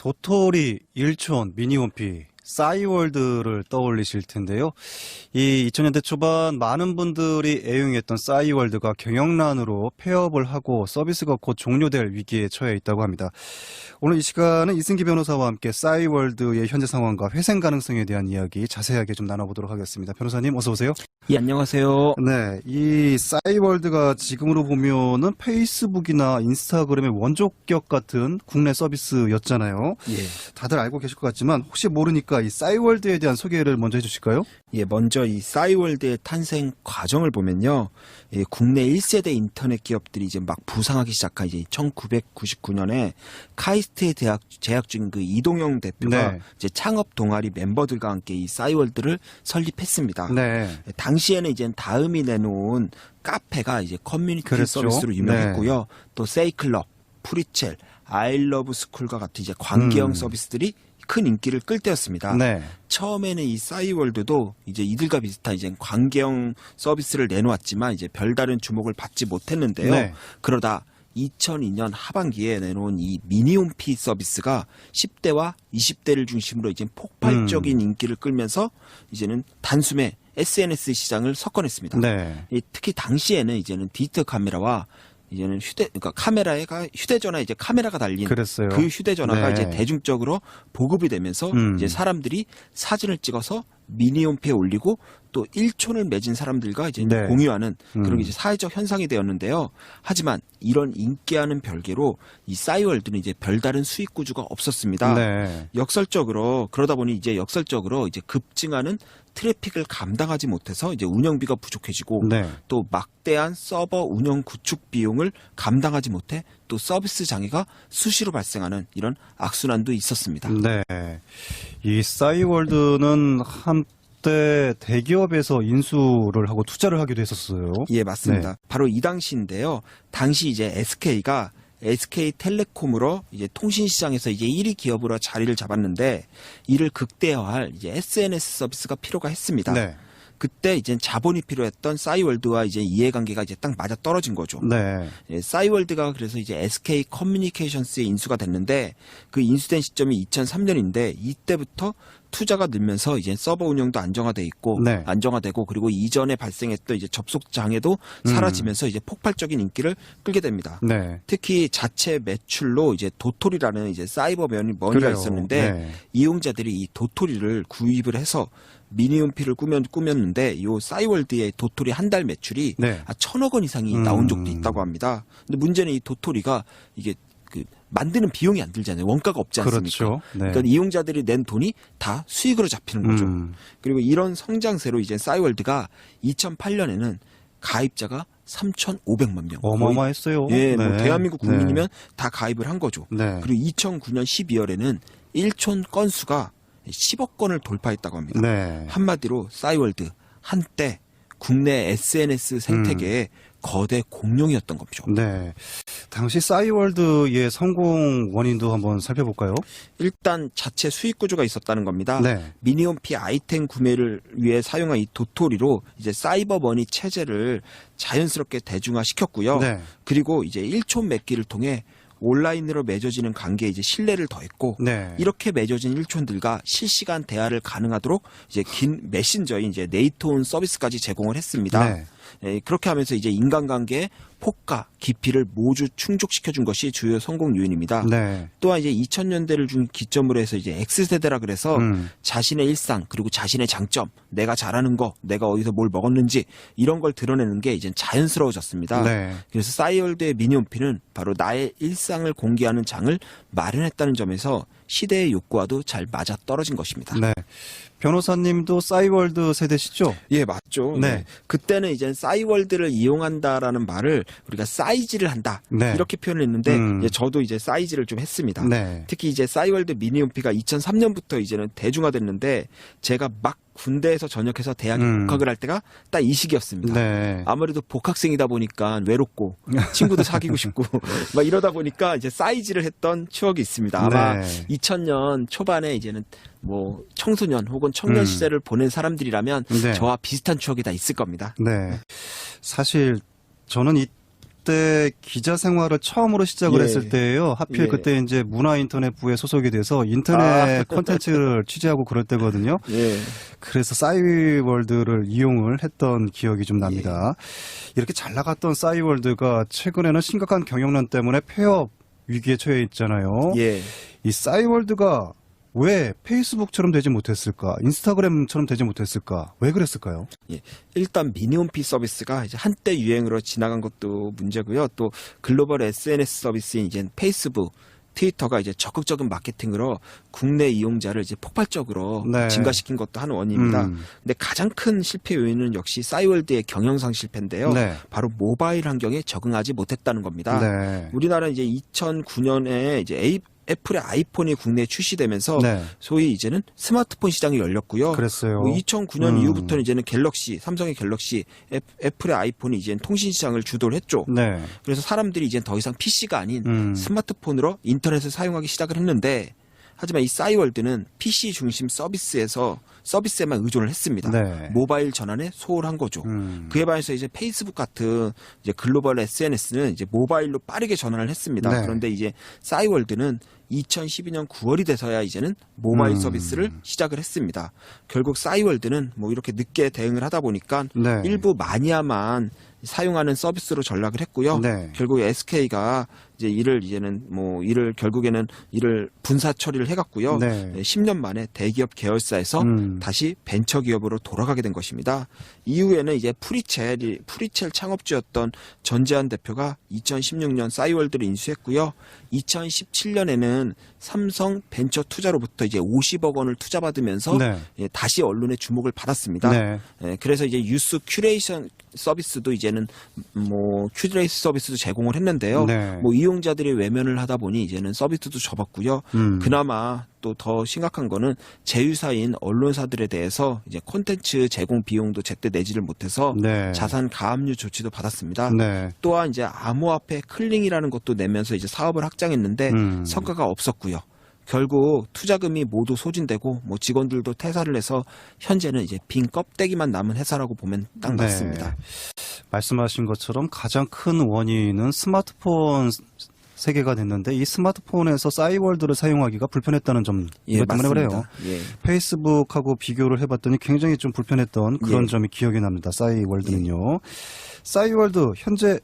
도토리, 일촌, 미니홈피, 싸이월드를 떠올리실 텐데요. 이 2000년대 초반 많은 분들이 애용했던 싸이월드가 경영난으로 폐업을 하고 서비스가 곧 종료될 위기에 처해 있다고 합니다. 오늘 이 시간은 이승기 변호사와 함께 싸이월드의 현재 상황과 회생 가능성에 대한 이야기 자세하게 좀 나눠보도록 하겠습니다. 변호사님 어서 오세요. 예, 안녕하세요. 네, 이 싸이월드가 지금으로 보면은 페이스북이나 인스타그램의 원조격 같은 국내 서비스였잖아요. 예. 다들 알고 계실 것 같지만 혹시 모르니까 이 싸이월드에 대한 소개를 먼저 해주실까요? 예, 먼저 이 싸이월드의 탄생 과정을 보면요. 예, 국내 1세대 인터넷 기업들이 이제 막 부상하기 시작한 이제 1999년에 카이스트에 재학 중인 그 이동영 대표가 네. 이제 창업 동아리 멤버들과 함께 이 싸이월드를 설립했습니다. 네. 예, 당시에는 이제 다음이 내놓은 카페가 이제 커뮤니티 그렇죠. 서비스로 유명했고요. 또 세이클럽, 프리첼, 아이러브 스쿨과 같은 이제 관계형 서비스들이 큰 인기를 끌 때였습니다. 네. 처음에는 이 싸이월드도 이제 이들과 비슷한 이제 관계형 서비스를 내놓았지만 이제 별다른 주목을 받지 못했는데요. 네. 그러다 2002년 하반기에 내놓은 이 미니홈피 서비스가 10대와 20대를 중심으로 이제 폭발적인 인기를 끌면서 이제는 단숨에 SNS 시장을 석권했습니다. 네. 특히 당시에는 이제는 디지털 카메라와 이제는 그러니까 카메라가 휴대전화 이제 카메라가 달린 그랬어요. 그 휴대전화가 네. 이제 대중적으로 보급이 되면서 이제 사람들이 사진을 찍어서 미니홈피에 올리고 또 일촌을 맺은 사람들과 이제 네. 공유하는 그런 이제 사회적 현상이 되었는데요. 하지만 이런 인기와는 별개로 이 싸이월드는 이제 별다른 수익 구조가 없었습니다. 네. 그러다 보니 이제 역설적으로 이제 급증하는 트래픽을 감당하지 못해서 이제 운영비가 부족해지고 네. 또 막대한 서버 운영 구축 비용을 감당하지 못해 또 서비스 장애가 수시로 발생하는 이런 악순환도 있었습니다. 네. 이 싸이월드는 한때 대기업에서 인수를 하고 투자를 하기도 했었어요. 예, 맞습니다. 바로 이 당시인데요. 당시 이제 SK가 SK텔레콤으로 이제 통신 시장에서 이제 1위 기업으로 자리를 잡았는데 이를 극대화할 이제 SNS 서비스가 필요가 했습니다. 네. 그때 이제 자본이 필요했던 싸이월드와 이제 이해관계가 이제 딱 맞아 떨어진 거죠. 네. 예, 싸이월드가 그래서 이제 SK 커뮤니케이션스에 인수가 됐는데 그 인수된 시점이 2003년인데 이때부터 투자가 늘면서 이제 서버 운영도 안정화돼 있고 네. 안정화되고 그리고 이전에 발생했던 이제 접속 장애도 사라지면서 이제 폭발적인 인기를 끌게 됩니다. 네. 특히 자체 매출로 이제 도토리라는 이제 사이버 머니가 그래요. 있었는데 네. 이용자들이 이 도토리를 구입을 해서 미니홈피를 꾸몄는데 이 싸이월드의 도토리 한 달 매출이 네. 1,000억 원 이상이 나온 적도 있다고 합니다. 근데 문제는 이 도토리가 이게 그 만드는 비용이 안 들잖아요. 원가가 없지 않습니까? 그렇죠. 네. 그러니까 이용자들이 낸 돈이 다 수익으로 잡히는 거죠. 그리고 이런 성장세로 이제 싸이월드가 2008년에는 가입자가 3,500만 명. 어마어마했어요. 예, 네. 뭐 대한민국 네. 국민이면 다 가입을 한 거죠. 네. 그리고 2009년 12월에는 일촌 건수가 10억 건을 돌파했다고 합니다. 네. 한마디로 싸이월드 한때 국내 SNS 생태계의 거대 공룡이었던 거죠. 네. 당시 싸이월드의 성공 원인도 한번 살펴볼까요? 일단 자체 수익 구조가 있었다는 겁니다. 네. 미니홈피 아이템 구매를 위해 사용한 이 도토리로 이제 사이버 머니 체제를 자연스럽게 대중화 시켰고요. 네. 그리고 이제 일촌 맺기를 통해 온라인으로 맺어지는 관계에 이제 신뢰를 더했고 네. 이렇게 맺어진 일촌들과 실시간 대화를 가능하도록 이제 긴 메신저인 이제 네이트온 서비스까지 제공을 했습니다. 네. 예, 그렇게 하면서 이제 인간관계의 폭과 깊이를 모두 충족시켜준 것이 주요 성공 요인입니다. 네. 또한 이제 2000년대를 중 기점으로 해서 이제 X세대라 그래서 자신의 일상 그리고 자신의 장점, 내가 잘하는 거, 내가 어디서 뭘 먹었는지 이런 걸 드러내는 게 이제 자연스러워졌습니다. 네. 그래서 싸이월드의 미니홈피는 바로 나의 일상을 공개하는 장을 마련했다는 점에서 시대의 욕구와도 잘 맞아 떨어진 것입니다. 네. 변호사님도 싸이월드 세대시죠? 예, 맞죠. 네. 그때는 이제 싸이월드를 이용한다라는 말을 우리가 사이즈를 한다. 네. 이렇게 표현을 했는데 이제 저도 이제 사이즈를 좀 했습니다. 네. 특히 이제 싸이월드 미니홈피가 2003년부터 이제는 대중화됐는데 제가 막 군대에서 전역해서 대학에 복학을 할 때가 딱 이 시기였습니다. 네. 아무래도 복학생이다 보니까 외롭고 친구도 사귀고 싶고 막 이러다 보니까 이제 사이즈를 했던 추억이 있습니다. 아마 네. 2000년 초반에 이제는 뭐 청소년 혹은 청년 시절을 보낸 사람들이라면 네. 저와 비슷한 추억이 다 있을 겁니다. 네. 사실 저는 그때 기자 생활을 처음으로 시작을 예. 했을 때예요. 하필 예. 그때 이제 문화인터넷부에 소속이 돼서 인터넷 콘텐츠를 취재하고 그럴 때거든요. 예. 그래서 싸이월드를 이용을 했던 기억이 좀 납니다. 이렇게 잘 나갔던 싸이월드가 최근에는 심각한 경영난 때문에 폐업 위기에 처해 있잖아요. 예. 이 싸이월드가 왜 페이스북처럼 되지 못했을까? 인스타그램처럼 되지 못했을까? 왜 그랬을까요? 예. 일단 미니홈피 서비스가 이제 한때 유행으로 지나간 것도 문제고요. 또 글로벌 SNS 서비스인 이제 페이스북, 트위터가 이제 적극적인 마케팅으로 국내 이용자를 이제 폭발적으로 네. 증가시킨 것도 한 원인입니다. 근데 가장 큰 실패 요인은 역시 싸이월드의 경영상 실패인데요. 네. 바로 모바일 환경에 적응하지 못했다는 겁니다. 네. 우리나라 이제 2009년에 이제 애플의 아이폰이 국내에 출시되면서 네. 소위 이제는 스마트폰 시장이 열렸고요. 그랬어요. 2009년 이후부터는 이제는 갤럭시, 삼성의 갤럭시, 애플의 아이폰이 이제 통신 시장을 주도를 했죠. 네. 그래서 사람들이 이제 더 이상 PC가 아닌 스마트폰으로 인터넷을 사용하기 시작을 했는데, 하지만 이 싸이월드는 PC 중심 서비스에만 의존을 했습니다. 네. 모바일 전환에 소홀한 거죠. 그에 반해서 이제 페이스북 같은 이제 글로벌 SNS는 이제 모바일로 빠르게 전환을 했습니다. 네. 그런데 이제 싸이월드는 2012년 9월이 돼서야 이제는 모바일 서비스를 시작을 했습니다. 결국 싸이월드는 뭐 이렇게 늦게 대응을 하다 보니까 네. 일부 마니아만 사용하는 서비스로 전락을 했고요. 네. 결국 SK가 이제 결국에는 이를 분사 처리를 해갔고요. 네. 10년 만에 대기업 계열사에서 다시 벤처 기업으로 돌아가게 된 것입니다. 이후에는 이제 프리첼 창업주였던 전재환 대표가 2016년 싸이월드를 인수했고요. 2017년에는 삼성 벤처 투자로부터 이제 50억 원을 투자받으면서 네. 다시 언론의 주목을 받았습니다. 네. 그래서 이제 뉴스 큐레이션 서비스도 이제는 큐레이션 서비스도 제공을 했는데요. 네. 이용자들이 외면을 하다 보니 이제는 서비스도 접었고요. 그나마 또 더 심각한 거는 제휴사인 언론사들에 대해서 이제 콘텐츠 제공 비용도 제때 내지를 못해서 네. 자산 가압류 조치도 받았습니다. 네. 또한 이제 암호화폐 클링이라는 것도 내면서 이제 사업을 확장했는데 성과가 없었고요. 결국 투자금이 모두 소진되고 직원들도 퇴사를 해서 현재는 이제 빈 껍데기만 남은 회사라고 보면 딱 네. 맞습니다. 말씀하신 것처럼 가장 큰 원인은 스마트폰 세계가 됐는데 이 스마트폰에서 싸이월드를 사용하기가 불편했다는 점 이것 때문에 그래요. 맞습니다. 예. 페이스북하고 비교를 해봤더니 굉장히 좀 불편했던 그런 예. 점이 기억이 납니다. 싸이월드는요. 싸이월드 현재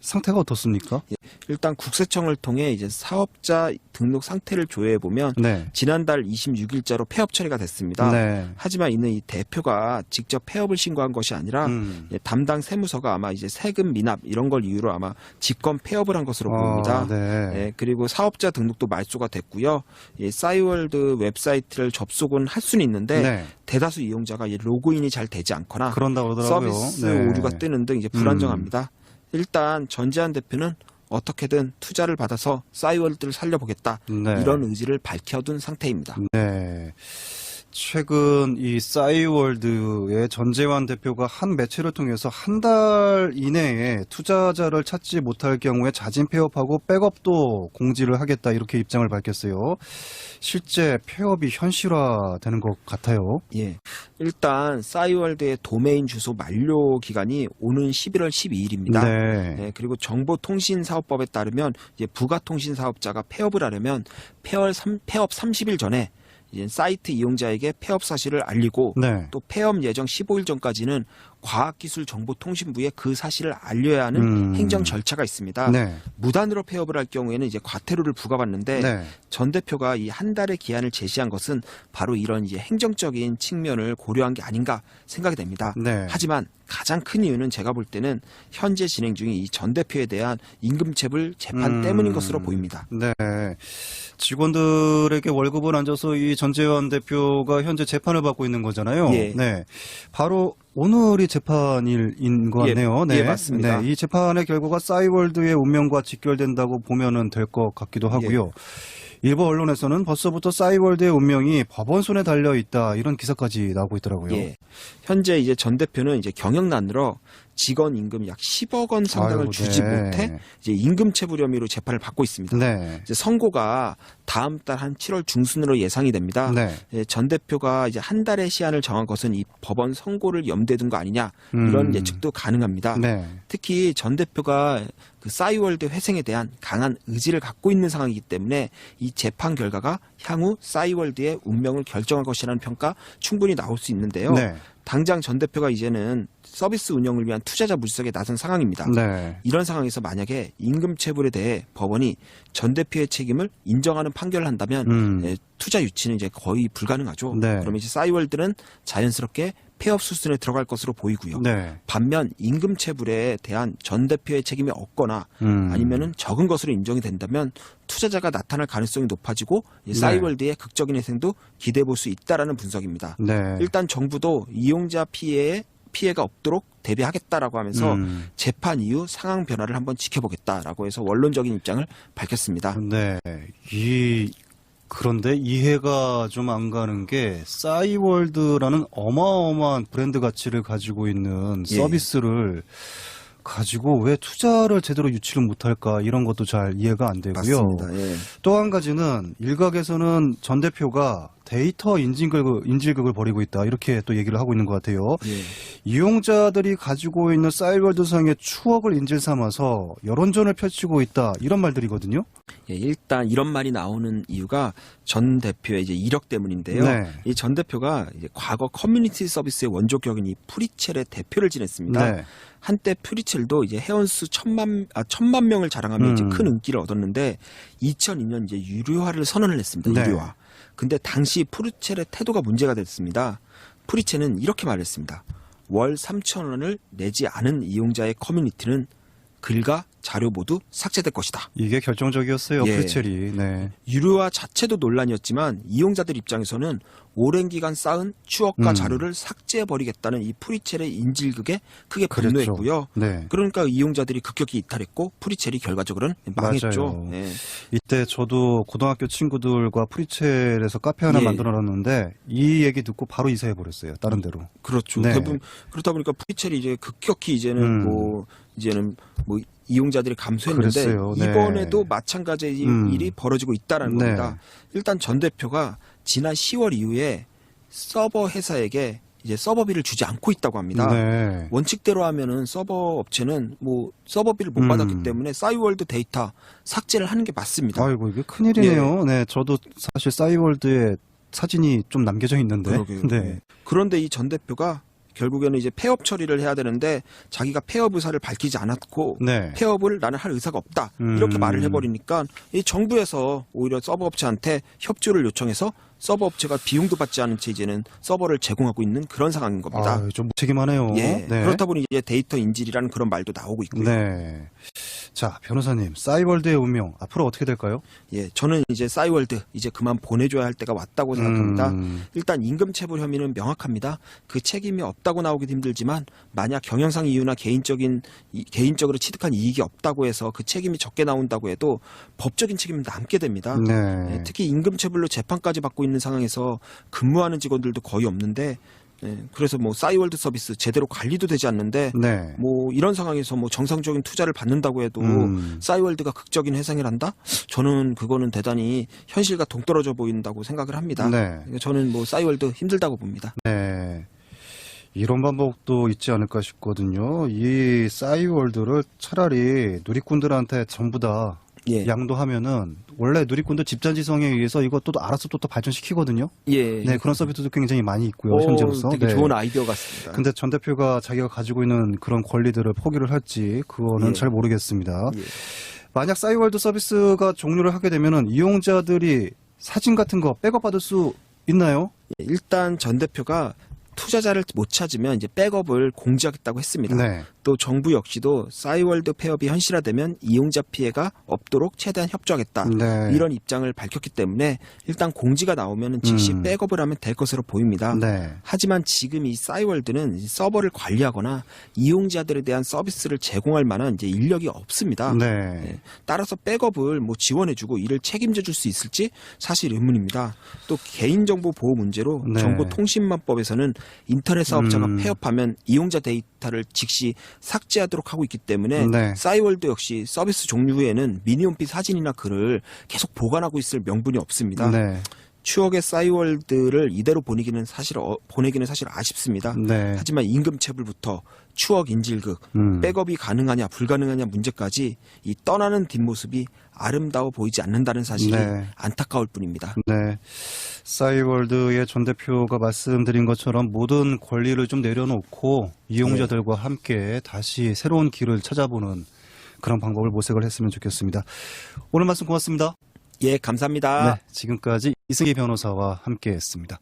상태가 어떻습니까? 일단 국세청을 통해 이제 사업자 등록 상태를 조회해 보면 네. 지난달 26일자로 폐업 처리가 됐습니다. 네. 하지만 이는 이 대표가 직접 폐업을 신고한 것이 아니라 담당 세무서가 아마 이제 세금 미납 이런 걸 이유로 아마 직권 폐업을 한 것으로 보입니다. 네. 그리고 사업자 등록도 말소가 됐고요. 싸이월드 웹사이트를 접속은 할 수는 있는데 네. 대다수 이용자가 로그인이 잘 되지 않거나 그런다고 그러더라고요. 서비스 네. 오류가 뜨는 등 이제 불안정합니다. 일단 전재환 대표는 어떻게든 투자를 받아서 싸이월드를 살려보겠다 네. 이런 의지를 밝혀둔 상태입니다. 네. 최근 이 싸이월드의 전재환 대표가 한 매체를 통해서 한 달 이내에 투자자를 찾지 못할 경우에 자진 폐업하고 백업도 공지를 하겠다 이렇게 입장을 밝혔어요. 실제 폐업이 현실화되는 것 같아요. 예. 일단 싸이월드의 도메인 주소 만료 기간이 오는 11월 12일입니다. 네. 그리고 정보통신사업법에 따르면 이제 부가통신사업자가 폐업을 하려면 폐업 30일 전에 이제 사이트 이용자에게 폐업 사실을 알리고 네. 또 폐업 예정 15일 전까지는 과학기술정보통신부에 그 사실을 알려야 하는 행정 절차가 있습니다. 네. 무단으로 폐업을 할 경우에는 이제 과태료를 부과받는데 네. 전 대표가 이 한 달의 기한을 제시한 것은 바로 이런 이제 행정적인 측면을 고려한 게 아닌가 생각이 됩니다. 네. 하지만 가장 큰 이유는 제가 볼 때는 현재 진행 중인 이 전 대표에 대한 임금체불 재판 때문인 것으로 보입니다. 네. 직원들에게 월급을 안 줘서 이 전재환 대표가 현재 재판을 받고 있는 거잖아요. 예. 네. 바로 오늘이 재판일인 것 같네요. 예, 맞습니다. 네. 이 재판의 결과가 싸이월드의 운명과 직결된다고 보면은 될 것 같기도 하고요. 일부 언론에서는 벌써부터 싸이월드의 운명이 법원 손에 달려 있다 이런 기사까지 나오고 있더라고요. 예. 현재 이제 전 대표는 이제 경영난으로 직원 임금 약 10억 원 상당을 아이고, 주지 네. 못해 이제 임금체불 혐의로 재판을 받고 있습니다. 네. 이제 선고가 다음 달 한 7월 중순으로 예상이 됩니다. 네. 전 대표가 이제 한 달의 시한을 정한 것은 이 법원 선고를 염두에 둔 거 아니냐 이런 예측도 가능합니다. 네. 특히 전 대표가 그 싸이월드 회생에 대한 강한 의지를 갖고 있는 상황이기 때문에 이 재판 결과가 향후 싸이월드의 운명을 결정할 것이라는 평가 충분히 나올 수 있는데요. 네. 당장 전 대표가 이제는 서비스 운영을 위한 투자자 물색에 나선 상황입니다. 네. 이런 상황에서 만약에 임금체불에 대해 법원이 전 대표의 책임을 인정하는 판결을 한다면 투자 유치는 이제 거의 불가능하죠. 네. 그러면 이제 싸이월드는 자연스럽게 폐업 수순에 들어갈 것으로 보이고요. 네. 반면 임금체불에 대한 전 대표의 책임이 없거나 아니면은 적은 것으로 인정이 된다면 투자자가 나타날 가능성이 높아지고 싸이월드의 극적인 회생도 기대해 볼 수 있다라는 분석입니다. 네. 일단 정부도 이용자 피해가 없도록 대비하겠다라고 하면서 재판 이후 상황 변화를 한번 지켜보겠다라고 해서 원론적인 입장을 밝혔습니다. 네. 그런데 이해가 좀 안 가는 게 싸이월드라는 어마어마한 브랜드 가치를 가지고 있는 예. 서비스를 가지고 왜 투자를 제대로 유치를 못할까 이런 것도 잘 이해가 안 되고요. 맞습니다. 예. 또 한 가지는 일각에서는 전 대표가 데이터 인질극을 벌이고 있다 이렇게 또 얘기를 하고 있는 것 같아요. 예. 이용자들이 가지고 있는 싸이월드상의 추억을 인질 삼아서 여론전을 펼치고 있다 이런 말들이거든요. 예, 일단 이런 말이 나오는 이유가 전 대표의 이제 이력 때문인데요. 네. 이 전 대표가 이제 과거 커뮤니티 서비스의 원조격인 이 프리첼의 대표를 지냈습니다. 네. 한때 프리첼도 이제 회원수 1,000만 명을 자랑하며 이제 큰 인기를 얻었는데 2002년 이제 유료화를 선언을 했습니다. 네. 유료화. 근데 당시 프리첼의 태도가 문제가 됐습니다. 프리첼은 이렇게 말했습니다. 월 3,000원을 내지 않은 이용자의 커뮤니티는 글과 자료 모두 삭제될 것이다. 이게 결정적이었어요. 예. 프리첼이. 네. 유료화 자체도 논란이었지만 이용자들 입장에서는 오랜 기간 쌓은 추억과 자료를 삭제해버리겠다는 이 프리첼의 인질극에 크게 그랬죠. 분노했고요. 네. 그러니까 이용자들이 급격히 이탈했고 프리첼이 결과적으로는 망했죠. 맞아요. 예. 이때 저도 고등학교 친구들과 프리첼에서 카페 하나 예. 만들어놨는데 이 얘기 듣고 바로 이사해 버렸어요. 다른 데로. 그렇죠. 네. 대부분 그러다 보니까 프리첼이 이제 급격히 이제는 뭐 이용자들이 감소했는데 그랬어요. 네. 이번에도 마찬가지의 일이 벌어지고 있다라는 네. 겁니다. 일단 전 대표가 지난 10월 이후에 서버 회사에게 이제 서버비를 주지 않고 있다고 합니다. 네. 원칙대로 하면은 서버 업체는 뭐 서버비를 못 받았기 때문에 싸이월드 데이터 삭제를 하는 게 맞습니다. 아이고 이게 큰일이네요. 네. 저도 사실 싸이월드에 사진이 좀 남겨져 있는데. 그러게요. 네. 그런데 이 전 대표가 결국에는 이제 폐업 처리를 해야 되는데 자기가 폐업 의사를 밝히지 않았고 네. 폐업을 나는 할 의사가 없다 이렇게 말을 해버리니까 이 정부에서 오히려 서버 업체한테 협조를 요청해서 서버 업체가 비용도 받지 않은 채 이제는 서버를 제공하고 있는 그런 상황인 겁니다. 아, 좀 무책임하네요. 예. 네. 그렇다 보니 이제 데이터 인질이라는 그런 말도 나오고 있고요. 네. 자, 변호사님, 싸이월드의 운명 앞으로 어떻게 될까요? 예, 저는 이제 싸이월드 이제 그만 보내줘야 할 때가 왔다고 생각합니다. 일단 임금체불 혐의는 명확합니다. 그 책임이 없다고 나오기도 힘들지만 만약 경영상 이유나 개인적으로 취득한 이익이 없다고 해서 그 책임이 적게 나온다고 해도 법적인 책임은 남게 됩니다. 네. 예, 특히 임금체불로 재판까지 받고 있는 상황에서 근무하는 직원들도 거의 없는데 그래서 뭐 싸이월드 서비스 제대로 관리도 되지 않는데 네. 뭐 이런 상황에서 뭐 정상적인 투자를 받는다고 해도 싸이월드가 극적인 회생을 한다? 저는 그거는 대단히 현실과 동떨어져 보인다고 생각을 합니다. 네. 저는 뭐 싸이월드 힘들다고 봅니다. 네. 이런 방법도 있지 않을까 싶거든요. 이 싸이월드를 차라리 누리꾼들한테 전부 다 예. 양도하면은 원래 누리꾼들 집단지성에 의해서 이것도 알아서 또 발전시키거든요. 예. 네, 그런 서비스도 굉장히 많이 있고요. 현재로서. 되게 네. 좋은 아이디어 같습니다. 근데 전 대표가 자기가 가지고 있는 그런 권리들을 포기를 할지 그거는 예. 잘 모르겠습니다. 예. 만약 싸이월드 서비스가 종료를 하게 되면은 이용자들이 사진 같은 거 백업 받을 수 있나요? 일단 전 대표가 투자자를 못 찾으면 이제 백업을 공지하겠다고 했습니다. 네. 또 정부 역시도 싸이월드 폐업이 현실화되면 이용자 피해가 없도록 최대한 협조하겠다. 네. 이런 입장을 밝혔기 때문에 일단 공지가 나오면 즉시 백업을 하면 될 것으로 보입니다. 네. 하지만 지금 이 싸이월드는 서버를 관리하거나 이용자들에 대한 서비스를 제공할 만한 이제 인력이 없습니다. 네. 따라서 백업을 뭐 지원해주고 이를 책임져 줄 수 있을지 사실 의문입니다. 또 개인정보 보호 문제로 네. 정보통신망법에서는 인터넷 사업자가 음. 폐업하면 이용자 데이터를 즉시 삭제하도록 하고 있기 때문에 네. 싸이월드 역시 서비스 종료 후에는 미니홈피 사진이나 글을 계속 보관하고 있을 명분이 없습니다. 네. 추억의 싸이월드를 이대로 보내기는 사실 아쉽습니다. 네. 하지만 임금체불부터 추억 인질극, 백업이 가능하냐 불가능하냐 문제까지 이 떠나는 뒷모습이 아름다워 보이지 않는다는 사실이 네. 안타까울 뿐입니다. 네. 싸이월드의 전 대표가 말씀드린 것처럼 모든 권리를 좀 내려놓고 이용자들과 함께 다시 새로운 길을 찾아보는 그런 방법을 모색을 했으면 좋겠습니다. 오늘 말씀 고맙습니다. 예, 감사합니다. 네. 지금까지 이승기 변호사와 함께 했습니다.